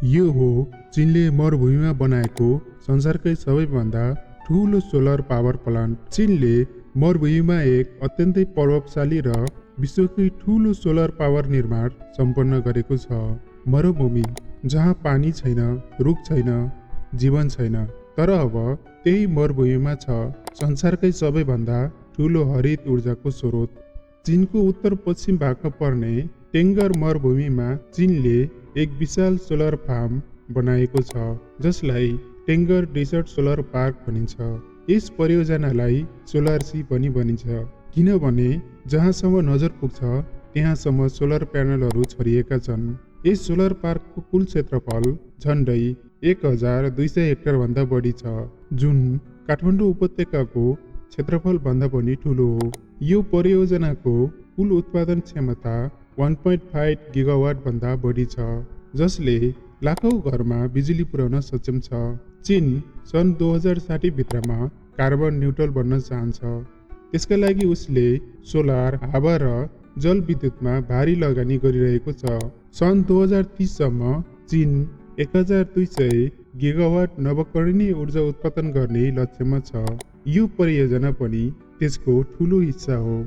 यो हो चीनले मरुभूमिमा बनाएको संसारकै सबैभन्दा ठुलो सोलर पावर प्लान्ट। चीनले मरुभूमिमा एक अत्यन्तै प्रभावशाली र विश्वकै ठुलो सोलर पावर निर्माण सम्पन्न गरेको छ। मरुभूमि जहाँ पानी छैन, रुख छैन, जीवन छैन, तर अब त्यही मरुभूमिमा छ संसारकै सबैभन्दा ठुलो हरित ऊर्जाको स्रोत। चीनको उत्तर पश्चिम भागमा पर्ने टेङ्गर मरुभूमिमा चीनले एक विशाल सोलर फार्म बनाएको छ, जसलाई टेङ्गर डेजर्ट सोलर पार्क भनिन्छ। यस परियोजनालाई सोलर सी पनि भनिन्छ, किनभने जहाँसम्म नजर पुग्छ त्यहाँसम्म सोलर प्यानलहरू छरिएका छन्। यस सोलर पार्कको कुल क्षेत्रफल झन्डै 1200 हेक्टर भन्दा बढी छ, जुन काठमाडौँ उपत्यकाको क्षेत्रफल भन्दा पनि ठुलो हो। यो परियोजनाको कुल उत्पादन क्षमता 1.5 गिगावाट भन्दा बढी छ, जसले लाखौं घरमा बिजुली पुर्याउन सक्षम छ। चीन सन् 2060 भित्रमा कार्बन न्युट्रल बन्न चाहन्छ। त्यसका लागि उसले सोलर, हावा र जलविद्युतमा भारी लगानी गरिरहेको छ। सन् 2030 सम्म चीन 1200 गिगावाट नवीकरणीय ऊर्जा उत्पादन गर्ने लक्ष्यमा छ। यो परियोजना पनि त्यसको ठुलो हिस्सा हो।